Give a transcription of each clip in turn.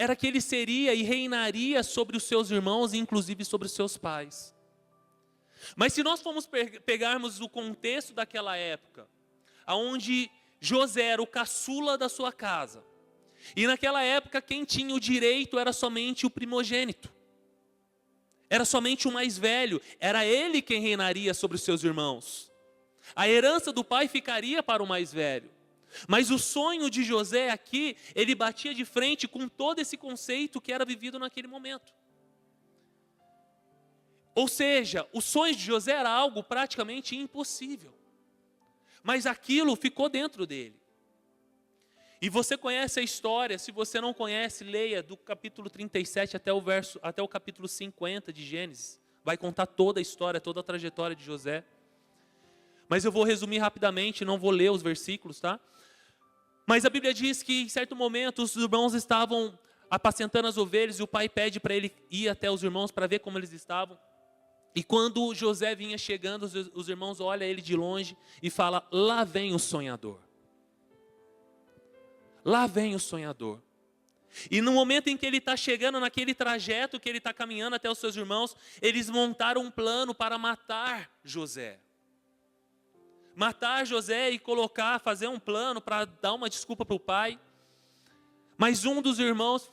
era que ele seria e reinaria sobre os seus irmãos e inclusive sobre os seus pais. Mas se nós formos pegarmos o contexto daquela época, onde José era o caçula da sua casa, e naquela época quem tinha o direito era somente o primogênito, era somente o mais velho, era ele quem reinaria sobre os seus irmãos. A herança do pai ficaria para o mais velho. Mas o sonho de José aqui, ele batia de frente com todo esse conceito que era vivido naquele momento. Ou seja, o sonho de José era algo praticamente impossível. Mas aquilo ficou dentro dele. E você conhece a história, se você não conhece, leia do capítulo 37 até o capítulo 50 de Gênesis. Vai contar toda a história, toda a trajetória de José. Mas eu vou resumir rapidamente, não vou ler os versículos, tá? Mas a Bíblia diz que em certo momento os irmãos estavam apacentando as ovelhas e o pai pede para ele ir até os irmãos para ver como eles estavam. E quando José vinha chegando, os irmãos olham ele de longe e falam: lá vem o sonhador. Lá vem o sonhador. E no momento em que ele está chegando, naquele trajeto que ele está caminhando até os seus irmãos, eles montaram um plano para matar José. Matar José e fazer um plano para dar uma desculpa para o pai. Mas um dos irmãos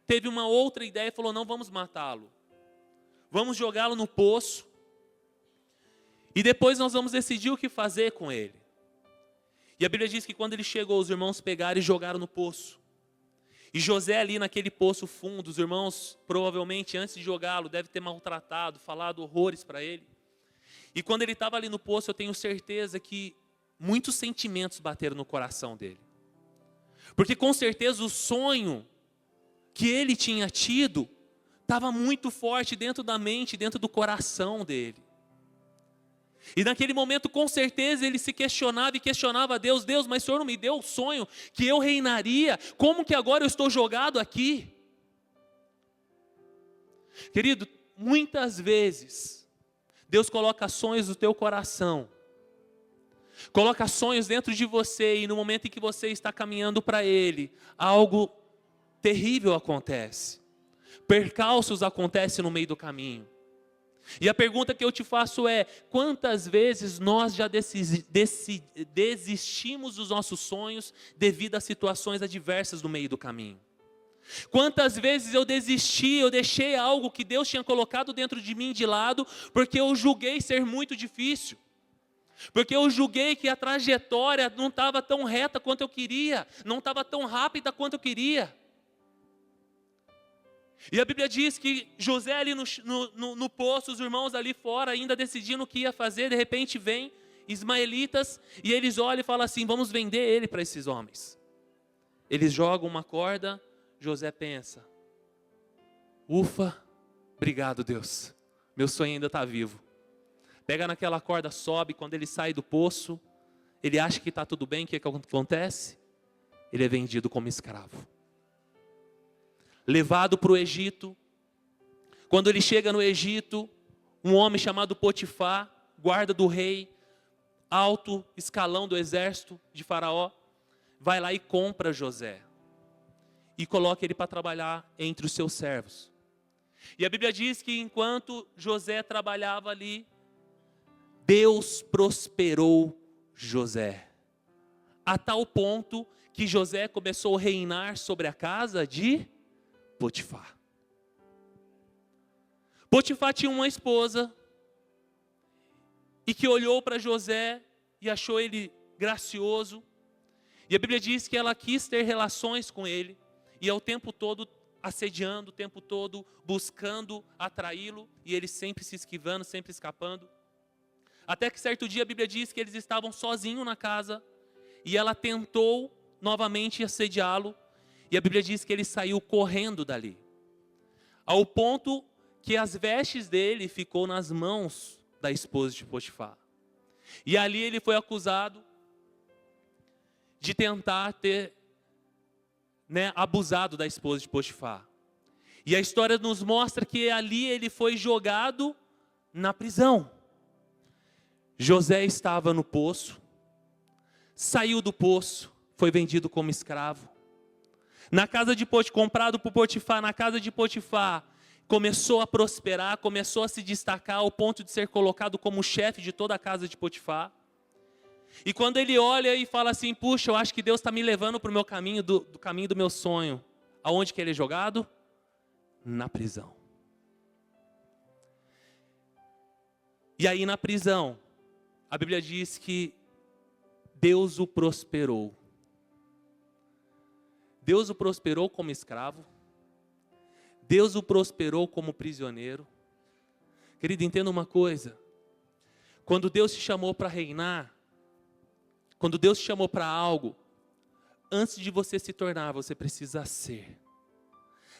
teve uma outra ideia e falou: não vamos matá-lo. Vamos jogá-lo no poço. E depois nós vamos decidir o que fazer com ele. E a Bíblia diz que quando ele chegou, os irmãos pegaram e jogaram no poço. E José ali naquele poço fundo, os irmãos provavelmente antes de jogá-lo devem ter maltratado, falado horrores para ele. E quando ele estava ali no poço, eu tenho certeza que muitos sentimentos bateram no coração dele. Porque com certeza o sonho que ele tinha tido estava muito forte dentro da mente, dentro do coração dele. E naquele momento, com certeza, ele se questionava e questionava a Deus: Deus, mas o Senhor não me deu o sonho que eu reinaria? Como que agora eu estou jogado aqui? Querido, muitas vezes, Deus coloca sonhos no teu coração. Coloca sonhos dentro de você e no momento em que você está caminhando para Ele, algo terrível acontece. Percalços acontecem no meio do caminho. E a pergunta que eu te faço é: quantas vezes nós já desistimos dos nossos sonhos devido a situações adversas no meio do caminho? Quantas vezes eu desisti, eu deixei algo que Deus tinha colocado dentro de mim de lado, porque eu julguei ser muito difícil. Porque eu julguei que a trajetória não estava tão reta quanto eu queria, não estava tão rápida quanto eu queria. E a Bíblia diz que José ali no poço, os irmãos ali fora ainda decidindo o que ia fazer, de repente vem ismaelitas e eles olham e falam assim: vamos vender ele para esses homens. Eles jogam uma corda, José pensa: ufa, obrigado Deus, meu sonho ainda está vivo. Pega naquela corda, sobe, quando ele sai do poço, ele acha que está tudo bem, o que acontece? Ele é vendido como escravo. Levado para o Egito. Quando ele chega no Egito, um homem chamado Potifar, guarda do rei, alto escalão do exército de Faraó, vai lá e compra José. E coloca ele para trabalhar entre os seus servos. E a Bíblia diz que enquanto José trabalhava ali, Deus prosperou José. A tal ponto que José começou a reinar sobre a casa de Potifar. Potifar tinha uma esposa e que olhou para José e achou ele gracioso. E a Bíblia diz que ela quis ter relações com ele e ao tempo todo assediando, o tempo todo buscando atraí-lo e ele sempre se esquivando, sempre escapando. Até que certo dia a Bíblia diz que eles estavam sozinhos na casa e ela tentou novamente assediá-lo. E a Bíblia diz que ele saiu correndo dali, ao ponto que as vestes dele ficou nas mãos da esposa de Potifar. E ali ele foi acusado de tentar ter abusado da esposa de Potifar. E a história nos mostra que ali ele foi jogado na prisão. José estava no poço, saiu do poço, foi vendido como escravo. Na casa de Potifar, comprado por Potifar, na casa de Potifar, começou a prosperar, começou a se destacar ao ponto de ser colocado como chefe de toda a casa de Potifar. E quando ele olha e fala assim, puxa, eu acho que Deus está me levando para o meu caminho, do caminho do meu sonho. Aonde que ele é jogado? Na prisão. E aí na prisão, a Bíblia diz que Deus o prosperou. Deus o prosperou como escravo. Deus o prosperou como prisioneiro. Querido, entenda uma coisa. Quando Deus te chamou para reinar, quando Deus te chamou para algo, antes de você se tornar, você precisa ser.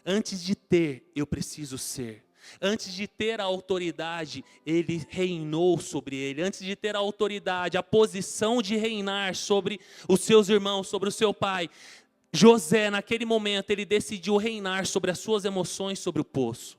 Antes de ter, eu preciso ser. Antes de ter a autoridade, ele reinou sobre ele. Antes de ter a autoridade, a posição de reinar sobre os seus irmãos, sobre o seu pai, José, naquele momento, ele decidiu reinar sobre as suas emoções, sobre o poço.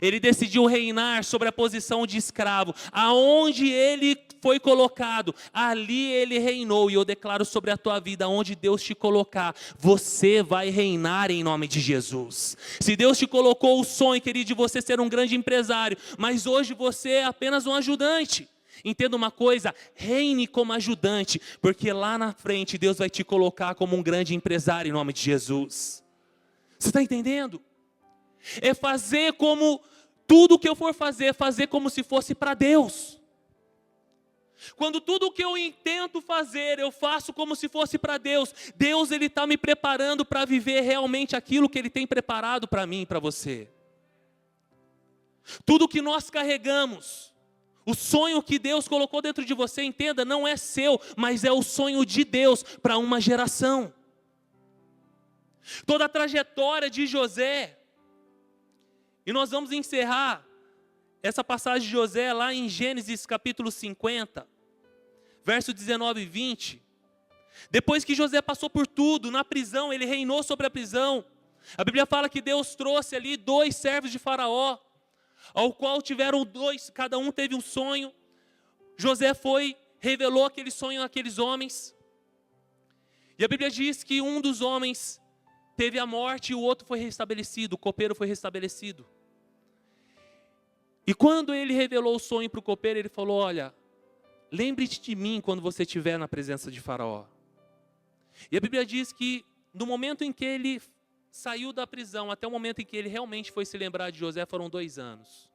Ele decidiu reinar sobre a posição de escravo. Aonde ele foi colocado, ali ele reinou. E eu declaro sobre a tua vida, onde Deus te colocar, você vai reinar em nome de Jesus. Se Deus te colocou o sonho, querido, de você ser um grande empresário, mas hoje você é apenas um ajudante. Entenda uma coisa, reine como ajudante, porque lá na frente Deus vai te colocar como um grande empresário em nome de Jesus. Você está entendendo? É fazer como, tudo que eu for fazer, fazer como se fosse para Deus. Quando tudo que eu tento fazer, eu faço como se fosse para Deus, Deus ele está me preparando para viver realmente aquilo que Ele tem preparado para mim e para você. Tudo que nós carregamos, o sonho que Deus colocou dentro de você, entenda, não é seu, mas é o sonho de Deus para uma geração. Toda a trajetória de José, e nós vamos encerrar essa passagem de José lá em Gênesis capítulo 50, verso 19 e 20. Depois que José passou por tudo, na prisão, ele reinou sobre a prisão. A Bíblia fala que Deus trouxe ali 2 servos de Faraó, ao qual tiveram 2, cada um teve um sonho. José revelou aquele sonho àqueles homens. E a Bíblia diz que um dos homens teve a morte e o outro foi restabelecido, o copeiro foi restabelecido. E quando ele revelou o sonho para o copeiro, ele falou, olha, lembre-te de mim quando você estiver na presença de Faraó. E a Bíblia diz que no momento em que ele saiu da prisão, até o momento em que ele realmente foi se lembrar de José, foram 2 anos.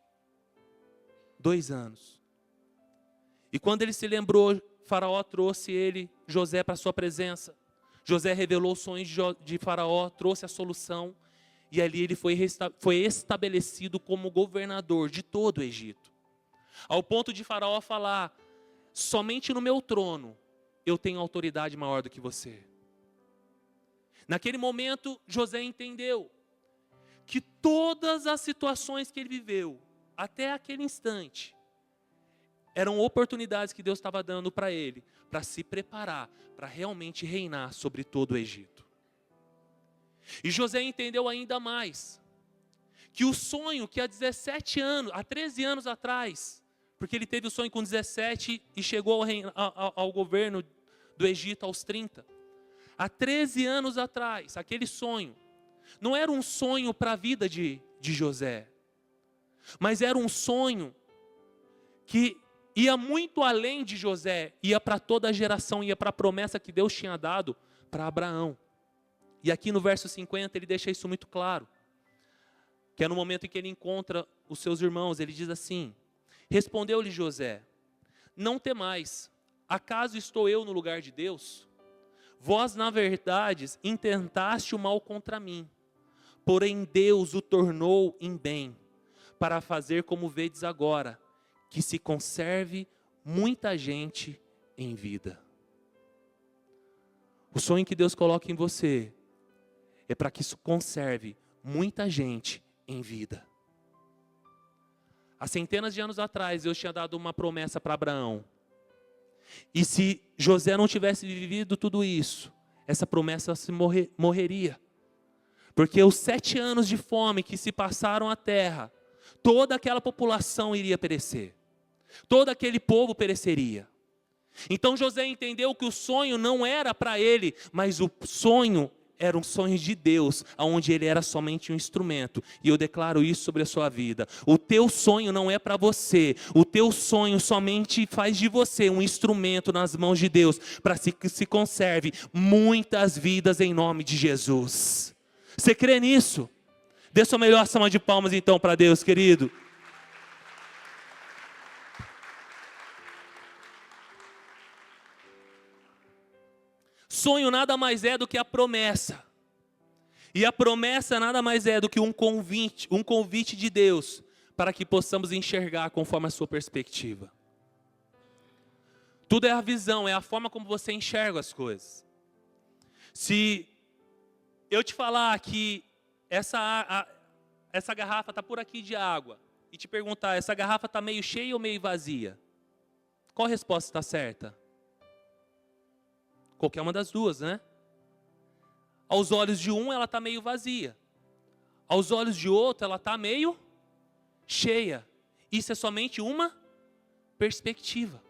2 anos. E quando ele se lembrou, Faraó trouxe José para a sua presença. José revelou os sonhos de Faraó, trouxe a solução. E ali ele foi estabelecido como governador de todo o Egito. Ao ponto de Faraó falar, somente no meu trono eu tenho autoridade maior do que você. Naquele momento, José entendeu que todas as situações que ele viveu, até aquele instante, eram oportunidades que Deus estava dando para ele, para se preparar, para realmente reinar sobre todo o Egito. E José entendeu ainda mais, que o sonho que há 13 anos atrás, porque ele teve o sonho com 17 e chegou ao governo do Egito aos 30. Há 13 anos atrás, aquele sonho, não era um sonho para a vida de José, mas era um sonho que ia muito além de José, ia para toda a geração, ia para a promessa que Deus tinha dado para Abraão. E aqui no verso 50 ele deixa isso muito claro, que é no momento em que ele encontra os seus irmãos, ele diz assim, respondeu-lhe José, não temais, acaso estou eu no lugar de Deus? Vós, na verdade, intentaste o mal contra mim, porém Deus o tornou em bem, para fazer como vedes agora, que se conserve muita gente em vida. O sonho que Deus coloca em você é para que isso conserve muita gente em vida. Há centenas de anos atrás, Deus tinha dado uma promessa para Abraão. E se José não tivesse vivido tudo isso, essa promessa morreria. Porque os 7 anos de fome que se passaram à terra, toda aquela população iria perecer. Todo aquele povo pereceria. Então José entendeu que o sonho não era para ele, mas o sonho eram sonhos de Deus, onde ele era somente um instrumento. E eu declaro isso sobre a sua vida. O teu sonho não é para você. O teu sonho somente faz de você um instrumento nas mãos de Deus, para que se conserve muitas vidas em nome de Jesus. Você crê nisso? Dê sua melhor salva de palmas então para Deus, querido. Sonho nada mais é do que a promessa. E a promessa nada mais é do que um convite de Deus para que possamos enxergar conforme a sua perspectiva. Tudo é a visão, é a forma como você enxerga as coisas. Se eu te falar que essa garrafa está por aqui de água e te perguntar, essa garrafa está meio cheia ou meio vazia? Qual a resposta está certa? Qualquer uma das duas, né? Aos olhos de um, ela está meio vazia. Aos olhos de outro, ela está meio cheia. Isso é somente uma perspectiva.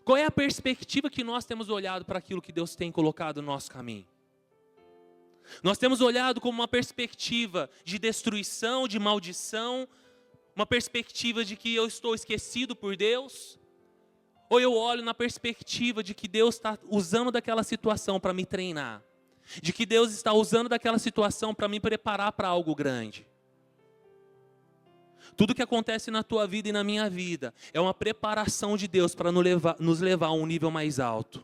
Qual é a perspectiva que nós temos olhado para aquilo que Deus tem colocado no nosso caminho? Nós temos olhado como uma perspectiva de destruição, de maldição, uma perspectiva de que eu estou esquecido por Deus? Ou eu olho na perspectiva de que Deus está usando daquela situação para me treinar? De que Deus está usando daquela situação para me preparar para algo grande? Tudo que acontece na tua vida e na minha vida é uma preparação de Deus para nos levar a um nível mais alto.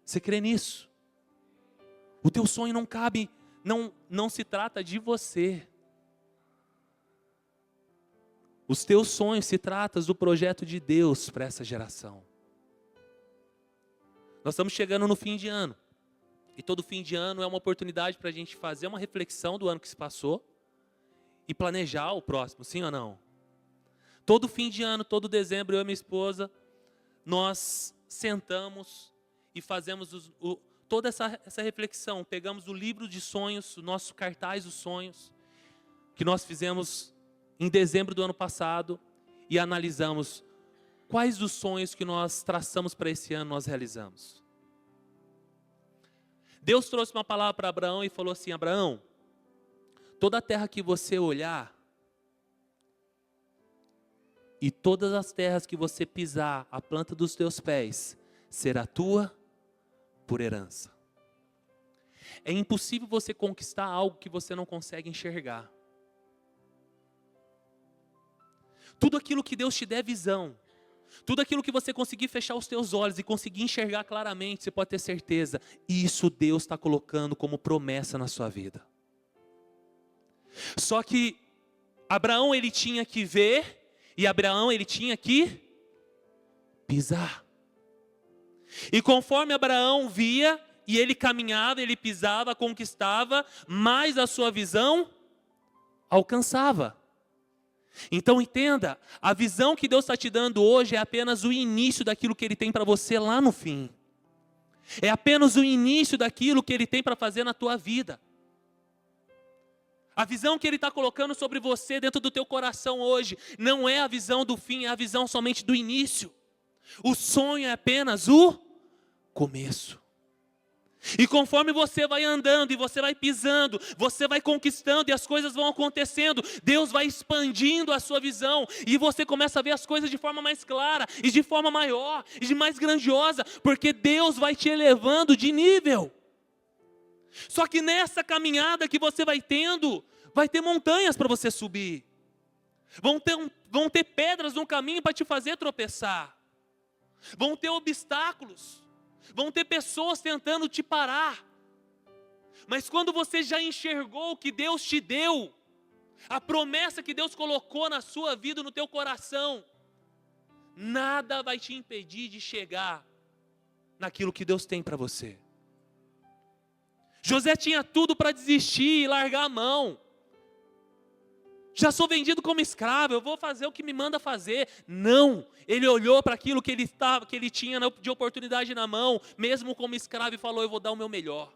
Você crê nisso? O teu sonho não cabe, não se trata de você. Os teus sonhos se tratam do projeto de Deus para essa geração. Nós estamos chegando no fim de ano. E todo fim de ano é uma oportunidade para a gente fazer uma reflexão do ano que se passou e planejar o próximo, sim ou não? Todo fim de ano, todo dezembro, eu e minha esposa, nós sentamos e fazemos toda essa reflexão. Pegamos o livro de sonhos, o nosso cartaz dos sonhos, que nós fizemos em dezembro do ano passado, e analisamos quais dos sonhos que nós traçamos para esse ano nós realizamos. Deus trouxe uma palavra para Abraão e falou assim: Abraão, toda a terra que você olhar, e todas as terras que você pisar, a planta dos teus pés, será tua por herança. É impossível você conquistar algo que você não consegue enxergar. Tudo aquilo que Deus te der visão, tudo aquilo que você conseguir fechar os teus olhos e conseguir enxergar claramente, você pode ter certeza, isso Deus está colocando como promessa na sua vida. Só que Abraão, ele tinha que ver, e Abraão, ele tinha que pisar. E conforme Abraão via, e ele caminhava, ele pisava, conquistava, mais a sua visão alcançava. Então entenda, a visão que Deus está te dando hoje é apenas o início daquilo que Ele tem para você lá no fim. É apenas o início daquilo que Ele tem para fazer na tua vida. A visão que Ele está colocando sobre você dentro do teu coração hoje não é a visão do fim, é a visão somente do início. O sonho é apenas o começo. E conforme você vai andando e você vai pisando, você vai conquistando e as coisas vão acontecendo, Deus vai expandindo a sua visão e você começa a ver as coisas de forma mais clara e de forma maior e de mais grandiosa, porque Deus vai te elevando de nível. Só que nessa caminhada que você vai tendo, vai ter montanhas para você subir, vão ter pedras no caminho para te fazer tropeçar, vão ter obstáculos, vão ter pessoas tentando te parar. Mas quando você já enxergou o que Deus te deu, a promessa que Deus colocou na sua vida, no teu coração, nada vai te impedir de chegar naquilo que Deus tem para você. José tinha tudo para desistir e largar a mão. Já sou vendido como escravo, eu vou fazer o que me manda fazer. Não, ele olhou para aquilo que ele tinha de oportunidade na mão, mesmo como escravo, e falou: eu vou dar o meu melhor.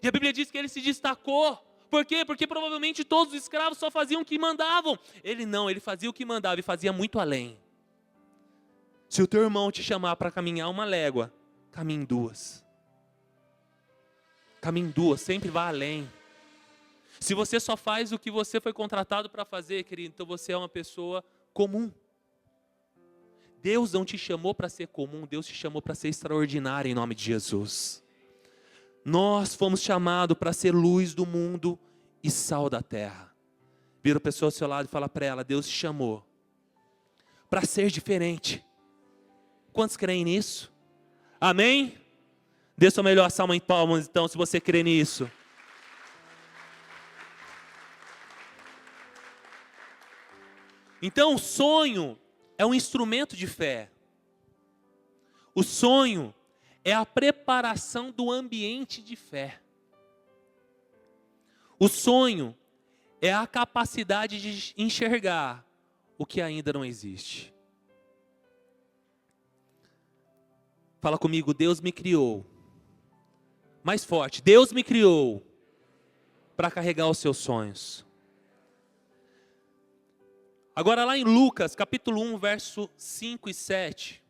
E a Bíblia diz que ele se destacou. Por quê? Porque provavelmente todos os escravos só faziam o que mandavam. Ele não, ele fazia o que mandava e fazia muito além. Se o teu irmão te chamar para caminhar 1 légua, caminhe 2. Caminhe em duas, sempre vá além. Se você só faz o que você foi contratado para fazer, querido, então você é uma pessoa comum. Deus não te chamou para ser comum, Deus te chamou para ser extraordinário em nome de Jesus. Nós fomos chamados para ser luz do mundo e sal da terra. Vira a pessoa ao seu lado e fala para ela, Deus te chamou para ser diferente. Quantos creem nisso? Amém? Dê sua melhor salva em palmas então, se você crê nisso. Então o sonho é um instrumento de fé. O sonho é a preparação do ambiente de fé. O sonho é a capacidade de enxergar o que ainda não existe. Fala comigo, Deus me criou. Mais forte, Deus me criou para carregar os seus sonhos. Agora lá em Lucas, capítulo 1, verso 5 e 7.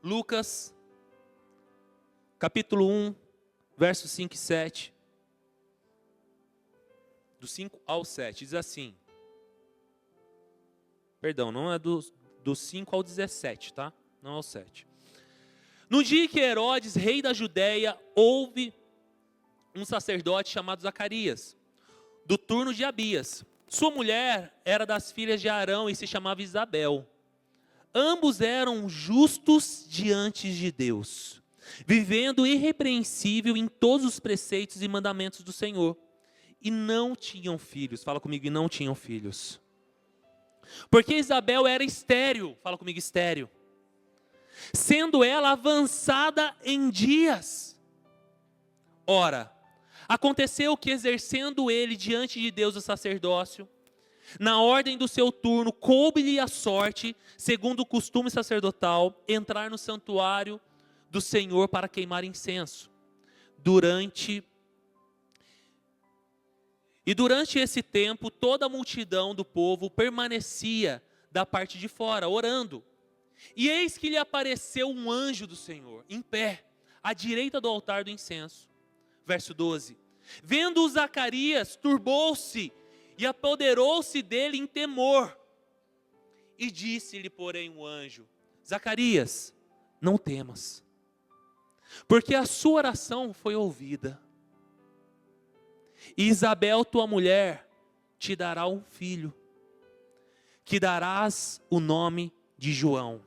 Lucas, capítulo 1, verso 5 e 7. Do 5 ao 7, diz assim. Perdão, não é do 5 ao 17, tá? Não ao 7. No dia que Herodes, rei da Judéia, houve um sacerdote chamado Zacarias, do turno de Abias. Sua mulher era das filhas de Arão e se chamava Isabel. Ambos eram justos diante de Deus, vivendo irrepreensível em todos os preceitos e mandamentos do Senhor. E não tinham filhos. Fala comigo, e não tinham filhos. Porque Isabel era estéril. Fala comigo, estéril. Sendo ela avançada em dias. Ora, aconteceu que exercendo ele diante de Deus o sacerdócio, na ordem do seu turno, coube-lhe a sorte, segundo o costume sacerdotal, entrar no santuário do Senhor para queimar incenso. Durante esse tempo, toda a multidão do povo permanecia da parte de fora, orando. E eis que lhe apareceu um anjo do Senhor, em pé, à direita do altar do incenso. Verso 12. Vendo Zacarias, turbou-se e apoderou-se dele em temor. E disse-lhe, porém, o anjo: Zacarias, não temas, porque a sua oração foi ouvida. E Isabel, tua mulher, te dará um filho, que darás o nome de João.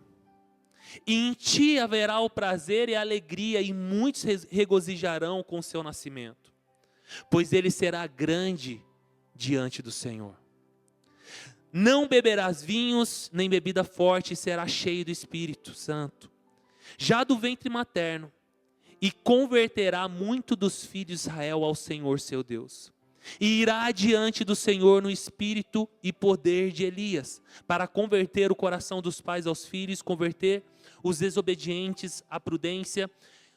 E em ti haverá o prazer e a alegria, e muitos regozijarão com o seu nascimento, pois ele será grande diante do Senhor. Não beberás vinhos, nem bebida forte, e será cheio do Espírito Santo, já do ventre materno, e converterá muito dos filhos de Israel ao Senhor seu Deus. E irá diante do Senhor no espírito e poder de Elias, para converter o coração dos pais aos filhos, converter os desobedientes à prudência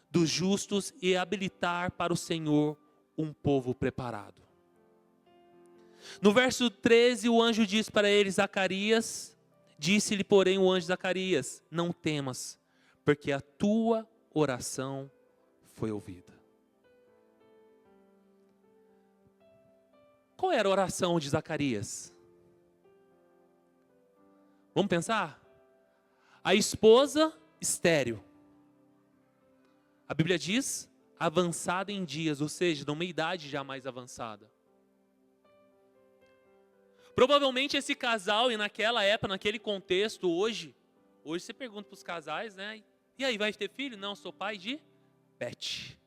dos justos e habilitar para o Senhor um povo preparado. No verso 13, o anjo diz para ele, Zacarias, disse-lhe, porém, o anjo Zacarias: não temas, porque a tua oração foi ouvida. Qual era a oração de Zacarias? Vamos pensar? A esposa estéril. A Bíblia diz avançada em dias, ou seja, numa idade já mais avançada. Provavelmente esse casal, e naquela época, naquele contexto, hoje você pergunta para os casais, né? E aí, vai ter filho? Não, sou pai de pet.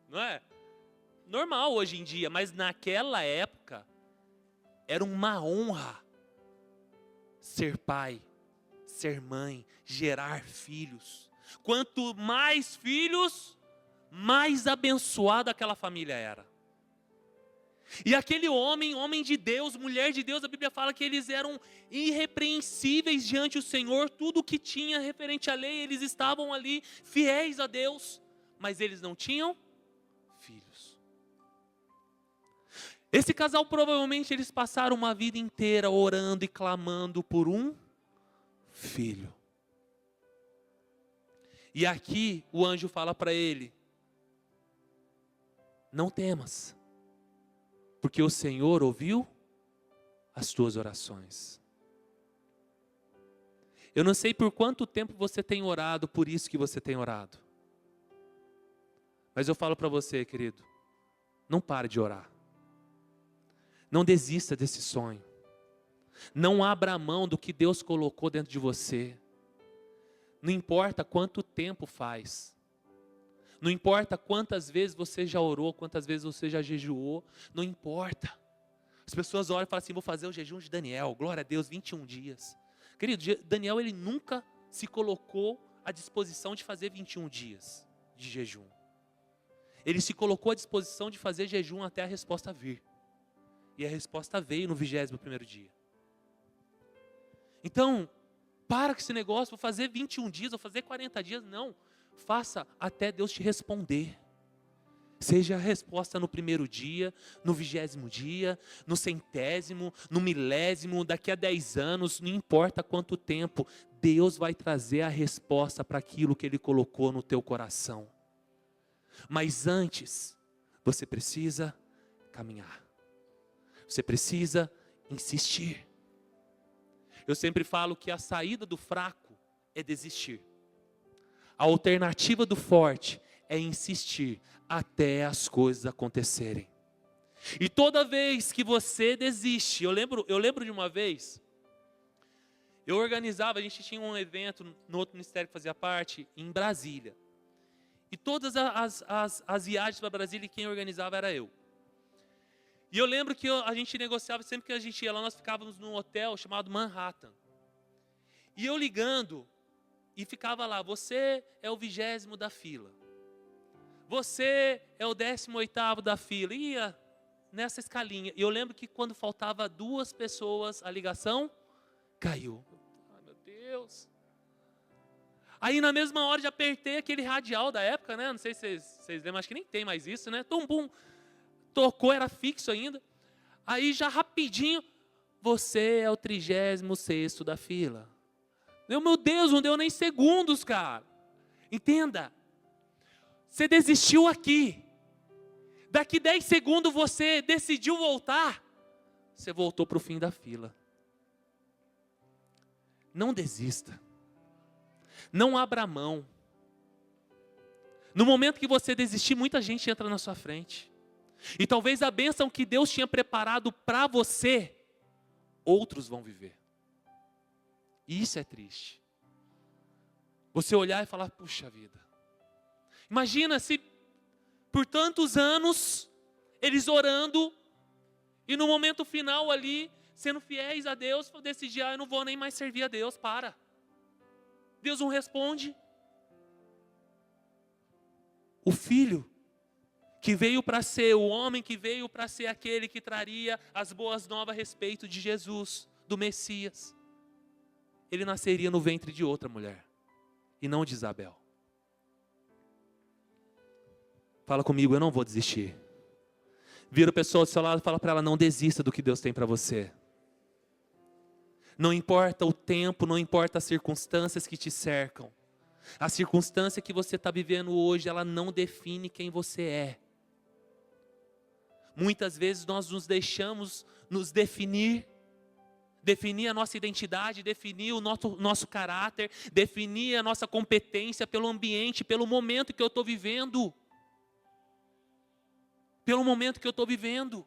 Não é? Normal hoje em dia, mas naquela época era uma honra ser pai, ser mãe, gerar filhos. Quanto mais filhos, mais abençoada aquela família era. E aquele homem de Deus, mulher de Deus, a Bíblia fala que eles eram irrepreensíveis diante do Senhor. Tudo que tinha referente à lei, eles estavam ali fiéis a Deus, mas eles não tinham filhos. Esse casal, provavelmente, eles passaram uma vida inteira orando e clamando por um filho. E aqui o anjo fala para ele: não temas, porque o Senhor ouviu as tuas orações. Eu não sei por quanto tempo você tem orado por isso que você tem orado. Mas eu falo para você, querido, não pare de orar. Não desista desse sonho. Não abra mão do que Deus colocou dentro de você. Não importa quanto tempo faz. Não importa quantas vezes você já orou, quantas vezes você já jejuou. Não importa. As pessoas olham e falam assim: vou fazer o jejum de Daniel. Glória a Deus, 21 dias. Querido, Daniel ele nunca se colocou à disposição de fazer 21 dias de jejum. Ele se colocou à disposição de fazer jejum até a resposta vir. E a resposta veio no 21º dia. Então, para com esse negócio, vou fazer 21 dias, vou fazer 40 dias. Não, faça até Deus te responder. Seja a resposta no 1º dia, no 20º dia, no 100º, no 1000º, daqui a 10 anos, não importa quanto tempo, Deus vai trazer a resposta para aquilo que Ele colocou no teu coração. Mas antes, você precisa caminhar. Você precisa insistir. Eu sempre falo que a saída do fraco é desistir. A alternativa do forte é insistir até as coisas acontecerem. E toda vez que você desiste, eu lembro de uma vez, eu organizava, a gente tinha um evento no outro ministério que fazia parte, em Brasília. E todas as viagens para Brasília, quem organizava era eu. E eu lembro que a gente negociava, sempre que a gente ia lá, nós ficávamos num hotel chamado Manhattan. E eu ligando, e ficava lá: você é o 20º da fila. Você é o 18º da fila. E ia nessa escalinha. E eu lembro que quando faltava 2 pessoas, a ligação caiu. Ai, meu Deus. Aí na mesma hora já apertei aquele radial da época, né? Não sei se vocês lembram, acho que nem tem mais isso, né? Tum, bum. Tocou, era fixo ainda. Aí já rapidinho: você é o 36º da fila. Meu Deus, não deu nem segundos, cara. Entenda. Você desistiu aqui. Daqui 10 segundos você decidiu voltar. Você voltou para o fim da fila. Não desista. Não abra mão. No momento que você desistir, muita gente entra na sua frente. E talvez a bênção que Deus tinha preparado para você, outros vão viver. E isso é triste. Você olhar e falar: puxa vida. Imagina se por tantos anos, eles orando, e no momento final ali, sendo fiéis a Deus, decidir: eu não vou nem mais servir a Deus, para. Deus não responde. O filho que veio para ser, o homem que veio para ser aquele que traria as boas novas a respeito de Jesus, do Messias, ele nasceria no ventre de outra mulher, e não de Isabel. Fala comigo: eu não vou desistir. Vira a pessoa do seu lado e fala para ela: não desista do que Deus tem para você. Não importa o tempo, não importa as circunstâncias que te cercam. A circunstância que você está vivendo hoje, ela não define quem você é. Muitas vezes nós nos deixamos nos definir a nossa identidade, definir o nosso caráter, definir a nossa competência pelo ambiente, pelo momento que eu estou vivendo. Pelo momento que eu estou vivendo.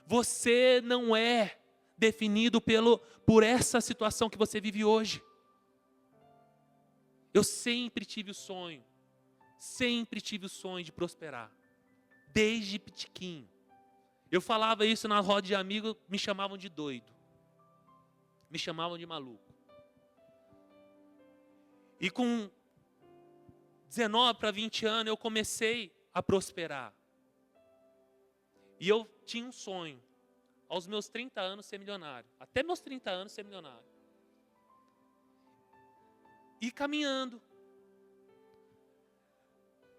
Você não é definido por essa situação que você vive hoje. Eu sempre tive o sonho de prosperar. Desde pitiquinho. Eu falava isso na roda de amigos, me chamavam de doido. Me chamavam de maluco. E com 19 para 20 anos eu comecei a prosperar. E eu tinha um sonho, aos meus 30 anos ser milionário. Até meus 30 anos ser milionário. E caminhando.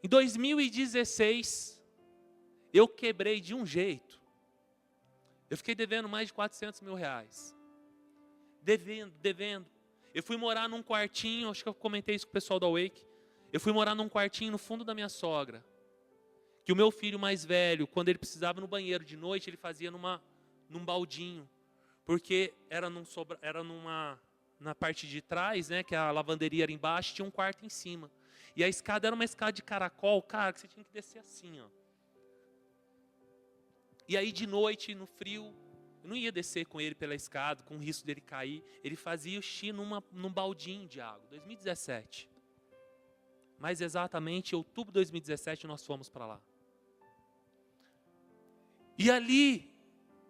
Em 2016, eu quebrei de um jeito. Eu fiquei devendo mais de 400 mil reais. Devendo. Eu fui morar num quartinho, acho que eu comentei isso com o pessoal da Wake. Eu fui morar num quartinho no fundo da minha sogra. Que o meu filho mais velho, quando ele precisava ir no banheiro de noite, ele fazia num baldinho. Porque era na parte de trás, né, que a lavanderia era embaixo, tinha um quarto em cima. E a escada era uma escada de caracol, cara, que você tinha que descer assim, ó. E aí de noite, no frio, eu não ia descer com ele pela escada, com o risco dele cair. Ele fazia o xixi num baldinho de água, 2017. Mais exatamente, em outubro de 2017, nós fomos para lá. E ali,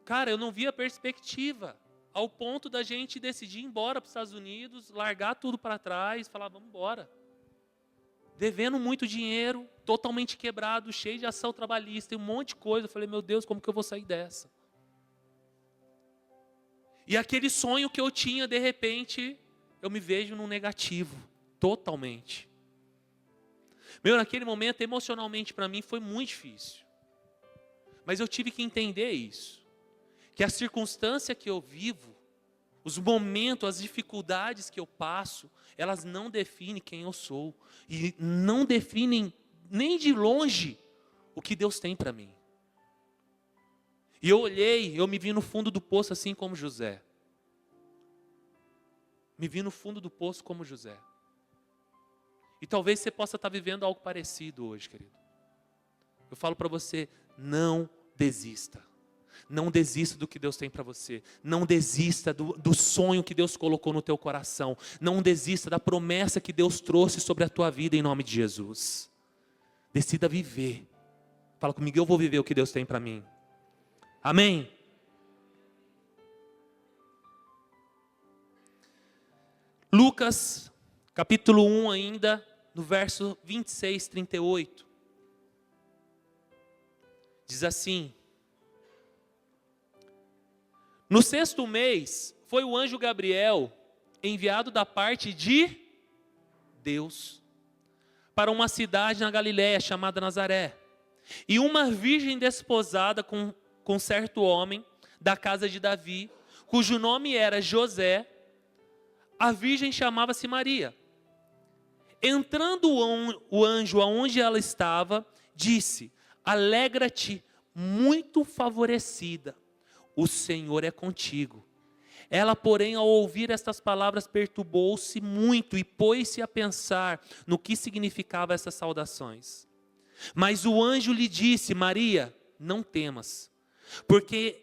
cara, eu não via perspectiva, ao ponto da gente decidir ir embora para os Estados Unidos, largar tudo para trás, falar, vamos embora. Devendo muito dinheiro, totalmente quebrado, cheio de ação trabalhista, e um monte de coisa. Eu falei, meu Deus, como que eu vou sair dessa? E aquele sonho que eu tinha, de repente, eu me vejo no negativo, totalmente. Meu, naquele momento, emocionalmente para mim, foi muito difícil. Mas eu tive que entender isso. Que a circunstância que eu vivo, os momentos, as dificuldades que eu passo, elas não definem quem eu sou. E não definem nem de longe o que Deus tem para mim. E eu olhei, eu me vi no fundo do poço assim como José. Me vi no fundo do poço como José. E talvez você possa estar vivendo algo parecido hoje, querido. Eu falo para você, não desista. Não desista do que Deus tem para você. Não desista do sonho que Deus colocou no teu coração. Não desista da promessa que Deus trouxe sobre a tua vida em nome de Jesus. Decida viver. Fala comigo, eu vou viver o que Deus tem para mim. Amém? Lucas, capítulo 1 ainda, no verso 26, 38. Diz assim: no 6º mês, foi o anjo Gabriel, enviado da parte de Deus, para uma cidade na Galiléia, chamada Nazaré. E uma virgem desposada com certo homem, da casa de Davi, cujo nome era José. A virgem chamava-se Maria. Entrando o anjo aonde ela estava, disse: alegra-te, muito favorecida, o Senhor é contigo. Ela, porém, ao ouvir estas palavras, perturbou-se muito e pôs-se a pensar no que significavam essas saudações. Mas o anjo lhe disse: Maria, não temas, porque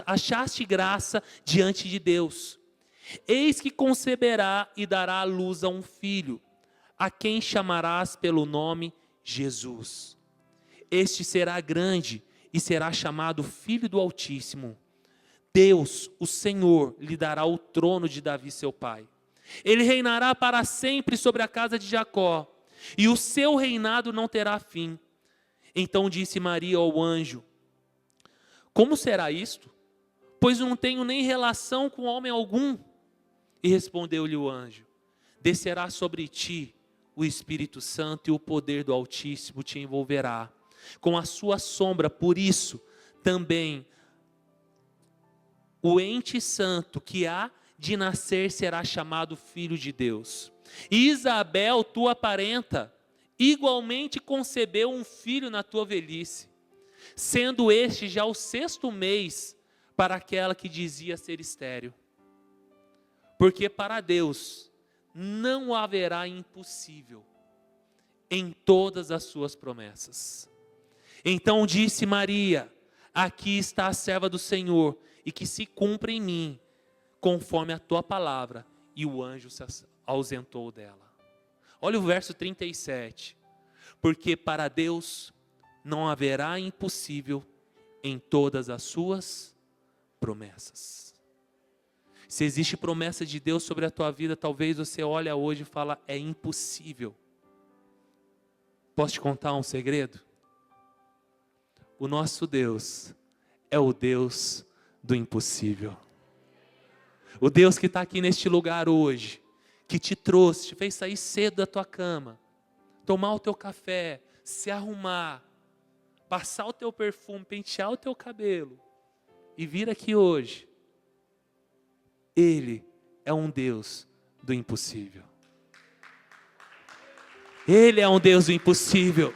achaste graça diante de Deus. Eis que conceberá e dará à luz a um filho, a quem chamarás pelo nome Jesus. Este será grande e será chamado Filho do Altíssimo. Deus, o Senhor, lhe dará o trono de Davi, seu pai. Ele reinará para sempre sobre a casa de Jacó, e o seu reinado não terá fim. Então disse Maria ao anjo: como será isto? Pois não tenho nem relação com homem algum. E respondeu-lhe o anjo: descerá sobre ti o Espírito Santo, e o poder do Altíssimo te envolverá com a sua sombra. Por isso também o ente santo que há de nascer será chamado Filho de Deus. E Isabel, tua parenta, igualmente concebeu um filho na tua velhice, sendo este já o 6º mês para aquela que dizia ser estéril. Porque para Deus não haverá impossível em todas as suas promessas. Então disse Maria: aqui está a serva do Senhor, e que se cumpra em mim, conforme a tua palavra. E o anjo se ausentou dela. Olha o verso 37. Porque para Deus não haverá impossível em todas as suas promessas. Se existe promessa de Deus sobre a tua vida, talvez você olhe hoje e fala: é impossível. Posso te contar um segredo? O nosso Deus é o Deus do impossível. O Deus que está aqui neste lugar hoje, que te trouxe, te fez sair cedo da tua cama, tomar o teu café, se arrumar, passar o teu perfume, pentear o teu cabelo e vir aqui hoje. Ele é um Deus do impossível. Ele é um Deus do impossível.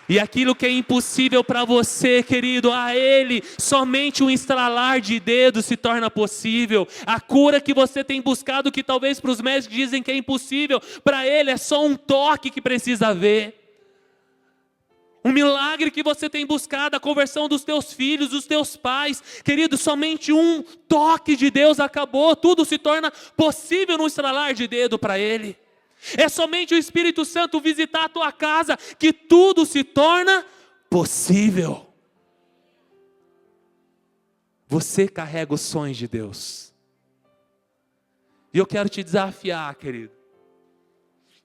E aquilo que é impossível para você, querido, a Ele, somente um estralar de dedos se torna possível. A cura que você tem buscado, que talvez para os médicos dizem que é impossível, para Ele é só um toque que precisa haver. Um milagre que você tem buscado, a conversão dos teus filhos, dos teus pais. Querido, somente um toque de Deus acabou. Tudo se torna possível num estralar de dedo para Ele. É somente o Espírito Santo visitar a tua casa que tudo se torna possível. Você carrega os sonhos de Deus. E eu quero te desafiar, querido.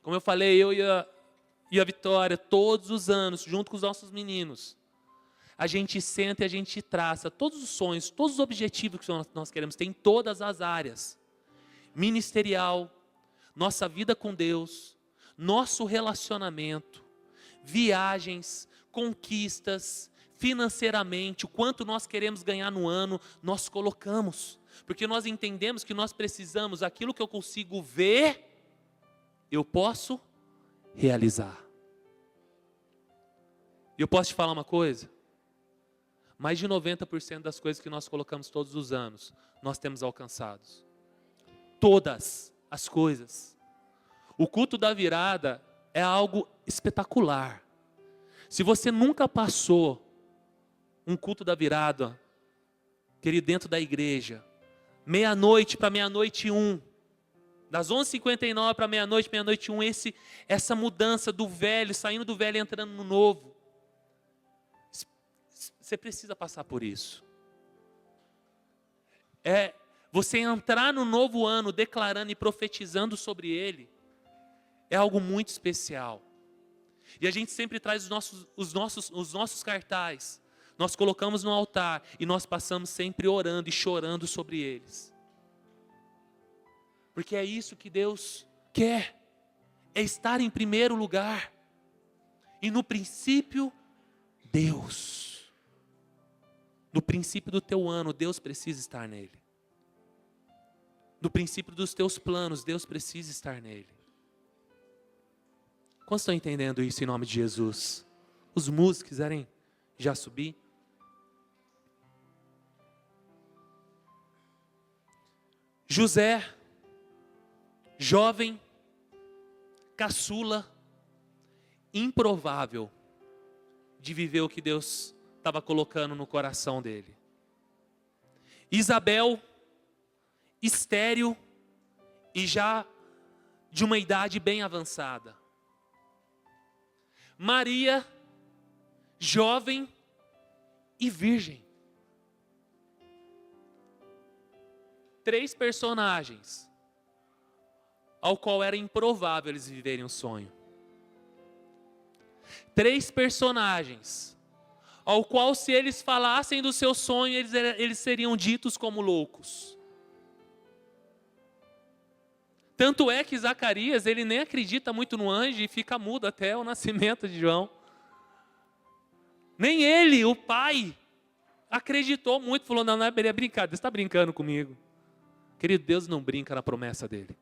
Como eu falei, eu e a Vitória, todos os anos, junto com os nossos meninos, a gente senta e a gente traça todos os sonhos, todos os objetivos que nós queremos ter em todas as áreas. Ministerial, nossa vida com Deus, nosso relacionamento, viagens, conquistas, financeiramente, o quanto nós queremos ganhar no ano, nós colocamos. Porque nós entendemos que nós precisamos, aquilo que eu consigo ver, eu posso realizar. E eu posso te falar uma coisa? Mais de 90% das coisas que nós colocamos todos os anos, nós temos alcançados. Todas as coisas. O culto da virada é algo espetacular. Se você nunca passou um culto da virada, querido, dentro da igreja, meia-noite para meia-noite e 1, das 11h59 para meia-noite, meia-noite e 1, essa mudança do velho, saindo do velho e entrando no novo. Você precisa passar por isso. Você entrar no novo ano declarando e profetizando sobre ele é algo muito especial. E a gente sempre traz os nossos cartazes. Nós colocamos no altar e nós passamos sempre orando e chorando sobre eles. Porque é isso que Deus quer. É estar em primeiro lugar. E no princípio, Deus. No princípio do teu ano, Deus precisa estar nele. No princípio dos teus planos, Deus precisa estar nele. Quantos estão entendendo isso em nome de Jesus? Os músicos quiserem já subir? José, jovem, caçula, improvável de viver o que Deus estava colocando no coração dele. Isabel, estéril e já de uma idade bem avançada. Maria, jovem e virgem. 3 personagens ao qual era improvável eles viverem um sonho. 3 personagens ao qual, se eles falassem do seu sonho, eles seriam ditos como loucos. Tanto é que Zacarias, ele nem acredita muito no anjo e fica mudo até o nascimento de João. Nem ele, o pai, acreditou muito, falou, não é brincadeira, você está brincando comigo. Querido, Deus não brinca na promessa dele.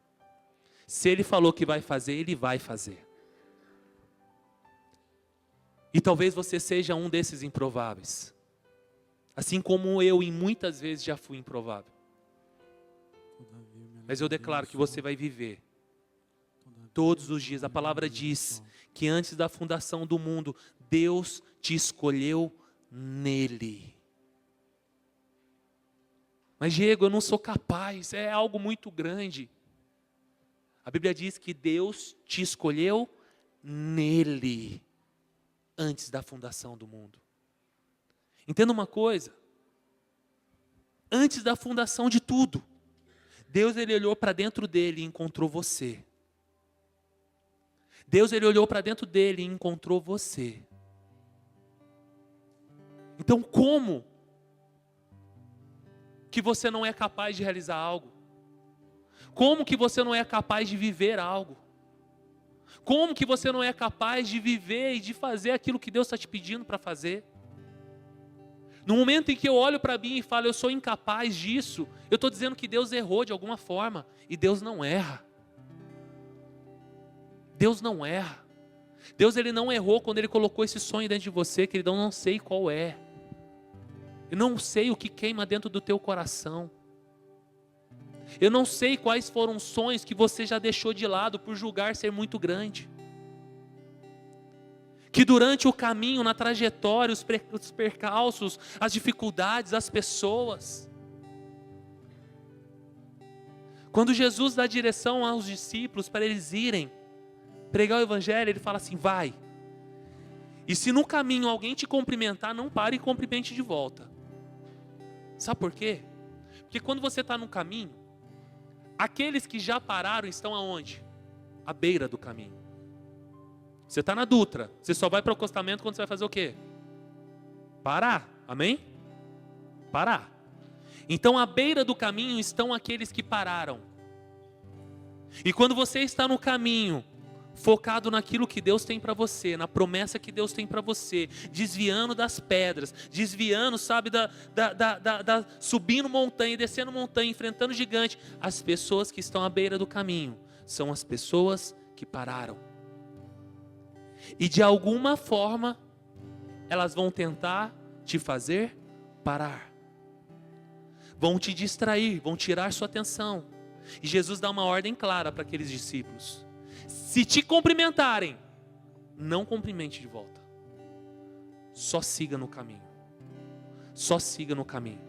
Se ele falou que vai fazer, ele vai fazer. E talvez você seja um desses improváveis. Assim como eu, e muitas vezes já fui improvável. Mas eu declaro que você vai viver todos os dias. A palavra diz que antes da fundação do mundo, Deus te escolheu nele. Mas Diego, eu não sou capaz, é algo muito grande. A Bíblia diz que Deus te escolheu nele, antes da fundação do mundo. Entenda uma coisa, antes da fundação de tudo, Deus ele olhou para dentro dele e encontrou você. Deus ele olhou para dentro dele e encontrou você. Então como que você não é capaz de realizar algo? Como que você não é capaz de viver algo? Como que você não é capaz de viver e de fazer aquilo que Deus está te pedindo para fazer? No momento em que eu olho para mim e falo, eu sou incapaz disso, eu estou dizendo que Deus errou de alguma forma. E Deus não erra. Deus não erra. Deus ele não errou quando Ele colocou esse sonho dentro de você, queridão, não sei qual é. Eu não sei o que queima dentro do teu coração. Eu não sei quais foram os sonhos que você já deixou de lado por julgar ser muito grande. Que durante o caminho, na trajetória, os percalços, as dificuldades, as pessoas. Quando Jesus dá direção aos discípulos para eles irem pregar o evangelho, Ele fala assim, vai. E se no caminho alguém te cumprimentar, não pare e cumprimente de volta. Sabe por quê? Porque quando você está no caminho, aqueles que já pararam estão aonde? À beira do caminho. Você está na Dutra, você só vai para o acostamento quando você vai fazer o quê? Parar, amém? Parar. Então à beira do caminho estão aqueles que pararam. E quando você está no caminho, focado naquilo que Deus tem para você, na promessa que Deus tem para você, desviando das pedras, desviando, sabe, subindo montanha, descendo montanha, enfrentando gigante, as pessoas que estão à beira do caminho, são as pessoas que pararam. E de alguma forma, elas vão tentar te fazer parar. Vão te distrair, vão tirar sua atenção. E Jesus dá uma ordem clara para aqueles discípulos. Se te cumprimentarem, não cumprimente de volta. Só siga no caminho. Só siga no caminho.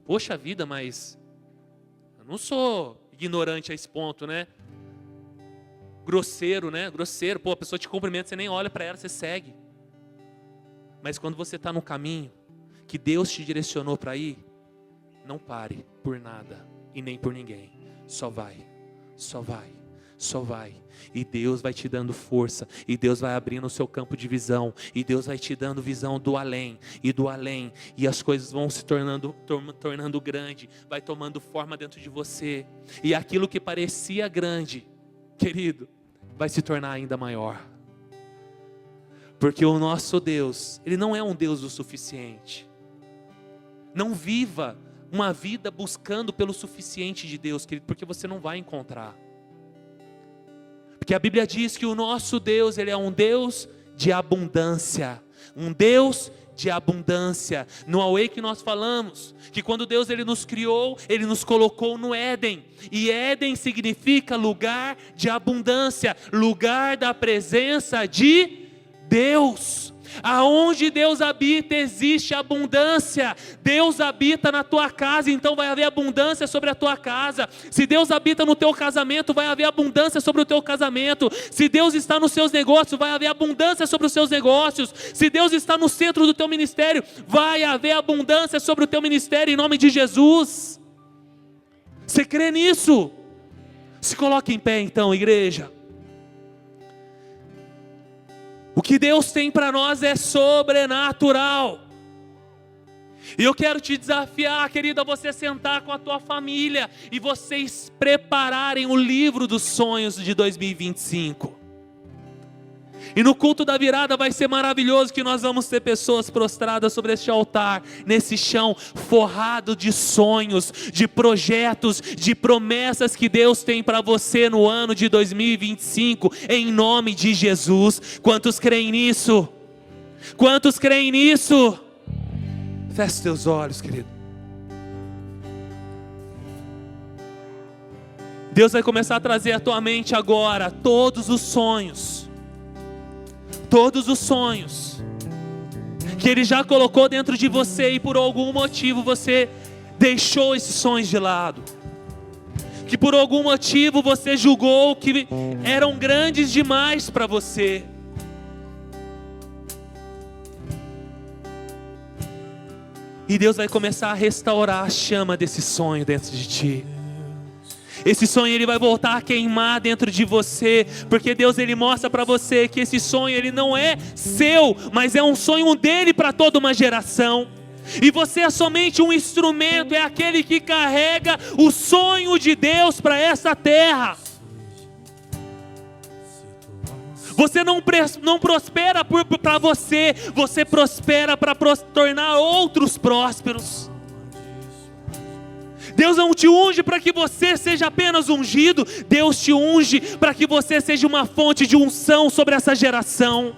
Poxa vida, mas eu não sou ignorante a esse ponto, né? Grosseiro, né? Grosseiro. Pô, a pessoa te cumprimenta, você nem olha para ela, você segue. Mas quando você está no caminho que Deus te direcionou para ir, não pare por nada e nem por ninguém. Só vai. Só vai, só vai. E Deus vai te dando força. E Deus vai abrindo o seu campo de visão. E Deus vai te dando visão do além. E do além. E as coisas vão se tornando grande. Vai tomando forma dentro de você. E aquilo que parecia grande, querido, vai se tornar ainda maior. Porque o nosso Deus, Ele não é um Deus o suficiente. Não viva uma vida buscando pelo suficiente de Deus, querido, porque você não vai encontrar. Porque a Bíblia diz que o nosso Deus, Ele é um Deus de abundância. Um Deus de abundância. No Away que nós falamos, que quando Deus Ele nos criou, Ele nos colocou no Éden. E Éden significa lugar de abundância, lugar da presença de Deus. Aonde Deus habita existe abundância. Deus habita na tua casa, então vai haver abundância sobre a tua casa. Se Deus habita no teu casamento, vai haver abundância sobre o teu casamento. Se Deus está nos seus negócios, vai haver abundância sobre os seus negócios. Se Deus está no centro do teu ministério, vai haver abundância sobre o teu ministério em nome de Jesus. Você crê nisso? Se coloque em pé então, igreja. O que Deus tem para nós é sobrenatural. E eu quero te desafiar, querido, a você sentar com a tua família e vocês prepararem o livro dos sonhos de 2025. E no culto da virada vai ser maravilhoso que nós vamos ter pessoas prostradas sobre este altar, nesse chão forrado de sonhos, de projetos, de promessas que Deus tem para você no ano de 2025, em nome de Jesus. Quantos creem nisso? Quantos creem nisso? Feche teus olhos, querido. Deus vai começar a trazer à tua mente agora todos os sonhos. Todos os sonhos que Ele já colocou dentro de você e por algum motivo você deixou esses sonhos de lado. Que por algum motivo você julgou que eram grandes demais para você. E Deus vai começar a restaurar a chama desse sonho dentro de ti. Esse sonho ele vai voltar a queimar dentro de você, porque Deus ele mostra para você que esse sonho ele não é seu, mas é um sonho dele para toda uma geração. E você é somente um instrumento, é aquele que carrega o sonho de Deus para essa terra. Você não prospera para você, você prospera para tornar outros prósperos. Deus não te unge para que você seja apenas ungido, Deus te unge para que você seja uma fonte de unção sobre essa geração.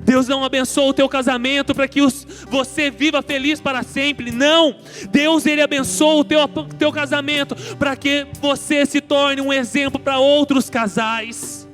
Deus não abençoa o teu casamento para que você viva feliz para sempre. Não, Deus ele abençoa o teu casamento para que você se torne um exemplo para outros casais.